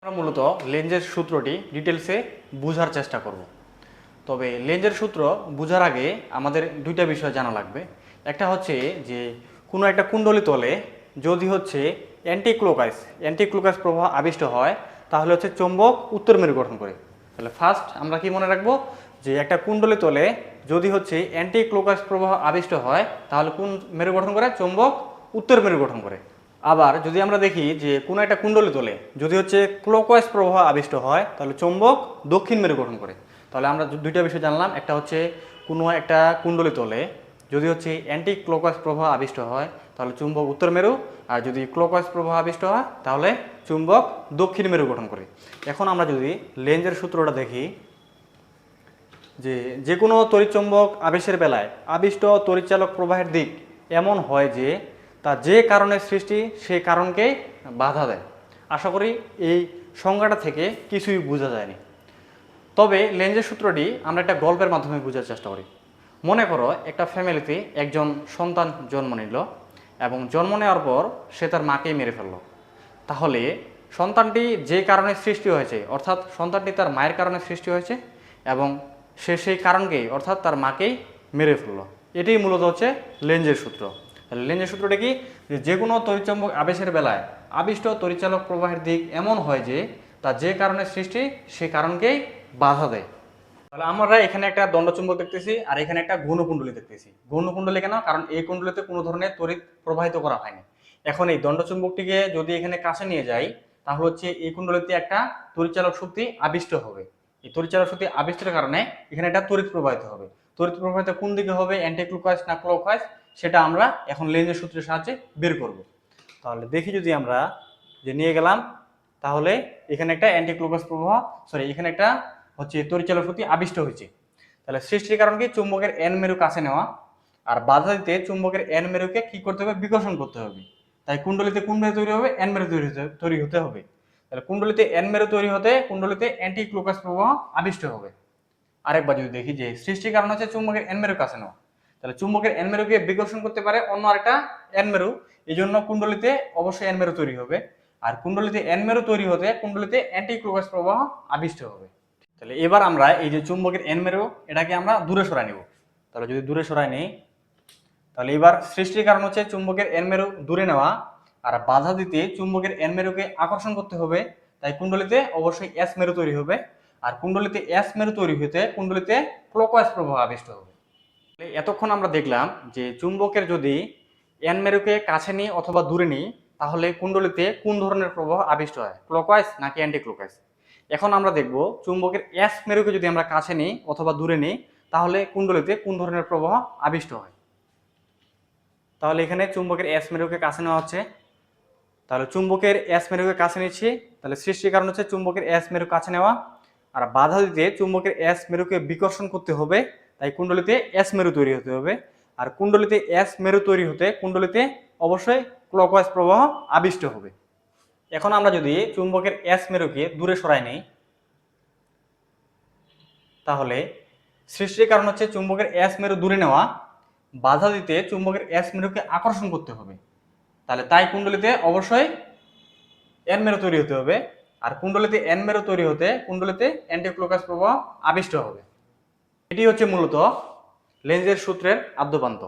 আমরা মূলত লেন্সের সূত্রটি ডিটেলসে বোঝার চেষ্টা করব। তবে লেন্সের সূত্র বোঝার আগে আমাদের দুইটা বিষয় জানা লাগবে। একটা হচ্ছে যে কোনো একটা কুণ্ডলী তলে যদি হচ্ছে অ্যান্টি ক্লোকওয়াইজ প্রবাহ আবিষ্ট হয় তাহলে হচ্ছে চৌম্বক উত্তর মেরু গঠন করে। তাহলে ফার্স্ট আমরা কি মনে রাখবো যে একটা কুণ্ডলী তলে যদি হচ্ছে অ্যান্টি ক্লোকওয়াইজ প্রবাহ আবিষ্ট হয় তাহলে কোন মেরু গঠন করে? চৌম্বক উত্তর মেরু গঠন করে। আবার যদি আমরা দেখি যে কোনো একটা কুণ্ডলী তলে যদি হচ্ছে ক্লকওয়াইজ প্রবাহ আবিষ্ট হয় তাহলে চৌম্বক দক্ষিণ মেরু গঠন করে। তাহলে আমরা দুইটা বিষয় জানলাম, একটা হচ্ছে কোনো একটা কুণ্ডলী তলে যদি হচ্ছে অ্যান্টি ক্লকওয়াইজ প্রবাহ আবিষ্ট হয় তাহলে চুম্বক উত্তর মেরু, আর যদি ক্লকওয়াইজ প্রবাহ আবিষ্ট হয় তাহলে চুম্বক দক্ষিণ মেরু গঠন করে। এখন আমরা যদি লেন্সের সূত্রটা দেখি যে যে কোনো তড়িৎচুম্বক আবেশের বেলায় আবিষ্ট তড়িৎচালক প্রবাহের দিক এমন হয় যে তা যে কারণে সৃষ্টি সেই কারণকেই বাধা দেয়। আশা করি এই সংজ্ঞাটা থেকে কিছুই বোঝা যায়নি। তবে লেন্সের সূত্রটি আমরা একটা গল্পের মাধ্যমে বোঝার চেষ্টা করি। মনে করো একটা ফ্যামিলিতে একজন সন্তান জন্ম নিল এবং জন্ম নেওয়ার পর সে তার মাকেই মেরে ফেলল। তাহলে সন্তানটি যে কারণে সৃষ্টি হয়েছে অর্থাৎ সন্তানটি তার মায়ের কারণে সৃষ্টি হয়েছে এবং সে সেই কারণকেই অর্থাৎ তার মাকেই মেরে ফেলল। এটাই মূলত হচ্ছে লেন্সের সূত্র। লেন্সের সূত্রটা কি? যে কোনো তড়িৎচুম্বক আবেশের বেলায় আবিষ্ট তড়িৎচালক প্রবাহের দিক এমন হয় যে তা যে কারণে সৃষ্টি সেই কারণকেই বাধা দেয়। তাহলে আমরা এখানে একটা দণ্ডচুম্বক দেখতেছি আর এখানে একটা ঘূর্ণকুণ্ডলী দেখতেছি। ঘূর্ণকুণ্ডলী কেন? কারণ এই কুণ্ডলীতে কোনো ধরনের তড়িৎ প্রবাহিত করা হয়নি। এখন এই দণ্ডচুম্বকটিকে যদি এখানে কাছে নিয়ে যাই তাহলে হচ্ছে এই কুণ্ডলীতে একটা তড়িৎচালক শক্তি আবিষ্ট হবে। এই তড়িৎচালক শক্তি আবিষ্টের কারণে এখানে একটা তড়িৎ প্রবাহিত হবে। তড়িৎ প্রবাহিত কোন দিকে হবে? অ্যান্টি ক্লকওয়াইজ না ক্লকওয়াইজ, সেটা আমরা এখন লেন্সের সূত্রের সাহায্যে বের করব। তাহলে দেখি যদি আমরা যে নিয়ে গেলাম তাহলে এখানে একটা অ্যান্টি ক্লকওয়াইজ প্রবাহ এখানে একটা হচ্ছে তড়িৎচালক শক্তি আবিষ্ট হয়েছে। তাহলে সৃষ্টির কারণ কি? চুম্বকের এন মেরু কাছে নেওয়া, আর বাধা দিতে চুম্বকের এন মেরুকে কি করতে হবে? বিকর্ষণ করতে হবে। তাই কুণ্ডলীতে কোন মেরু তৈরি হবে? এন মেরু তৈরি হতে হবে। তাহলে কুণ্ডলীতে এন মেরু তৈরি হতে কুণ্ডলীতে অ্যান্টি ক্লকওয়াইজ প্রবাহ আবিষ্ট হবে। আরেকবার যদি দেখি যে সৃষ্টির কারণ হচ্ছে চুম্বকের এন মেরু কাছে নেওয়া, তাহলে চুম্বকের এন মেরুকে বিকর্ষণ করতে পারে অন্য আরেকটা এন মেরু, এই জন্য কুণ্ডলীতে অবশ্যই এন মেরু তৈরি হবে। আর কুণ্ডলীতে এন মেরু তৈরি হতে কুণ্ডলীতে অ্যান্টি ক্লকওয়াইজ প্রবাহ আবিষ্ট হবে। তাহলে এবার আমরা এই যে চুম্বকের এন মেরু এটাকে আমরা দূরে সরাই নেব। তাহলে যদি দূরে সরাই নেই তাহলে এবার সৃষ্টির কারণ হচ্ছে চুম্বকের এন মেরু দূরে নেওয়া, আর বাধা দিতে চুম্বকের এন মেরুকে আকর্ষণ করতে হবে। তাই কুণ্ডলীতে অবশ্যই এস মেরু তৈরি হবে, আর কুণ্ডলীতে এস মেরু তৈরি হতে কুণ্ডলীতে ক্লকওয়াইজ প্রবাহ আবিষ্ট হবে। এতক্ষণ আমরা দেখলাম যে চুম্বকের যদি এন মেরুকে কাছে নিই অথবা দূরে নিই তাহলে কুণ্ডলীতে কোন ধরনের প্রবাহ আবিষ্ট হয়, ক্লকওয়াইজ নাকি অ্যান্টি ক্লকওয়াইজ। এখন আমরা দেখব চুম্বকের এস মেরুকে যদি আমরা কাছে নিই অথবা দূরে নিই তাহলে কুণ্ডলীতে কোন ধরনের প্রবাহ আবিষ্ট হয়। তাহলে এখানে চুম্বকের এস মেরুকে কাছে নেওয়া হচ্ছে, তাহলে চুম্বকের এস মেরুকে কাছে নিচ্ছি, তাহলে সৃষ্টির কারণ হচ্ছে চুম্বকের এস মেরু কাছে নেওয়া, আর বাধা দিতে চুম্বকের এস মেরুকে বিকর্ষণ করতে হবে। তাই কুণ্ডলীতে এস মেরু তৈরি হতে হবে, আর কুণ্ডলীতে এস মেরু তৈরি হতে কুণ্ডলীতে অবশ্যই ক্লকওয়াইজ প্রবাহ আবিষ্ট হবে। এখন আমরা যদি চুম্বকের এস মেরুকে দূরে সরাই নেই তাহলে সৃষ্টির কারণ হচ্ছে চুম্বকের এস মেরু দূরে নেওয়া, বাধা দিতে চুম্বকের এস মেরুকে আকর্ষণ করতে হবে। তাহলে তাই কুণ্ডলীতে অবশ্যই এন মেরু তৈরি হতে হবে, আর কুণ্ডলীতে এন মেরু তৈরি হতে কুণ্ডলীতে অ্যান্টি ক্লকওয়াইজ প্রবাহ আবিষ্ট হবে। এটি হচ্ছে মূলত লেন্সের সূত্রের আদ্যপান্ত।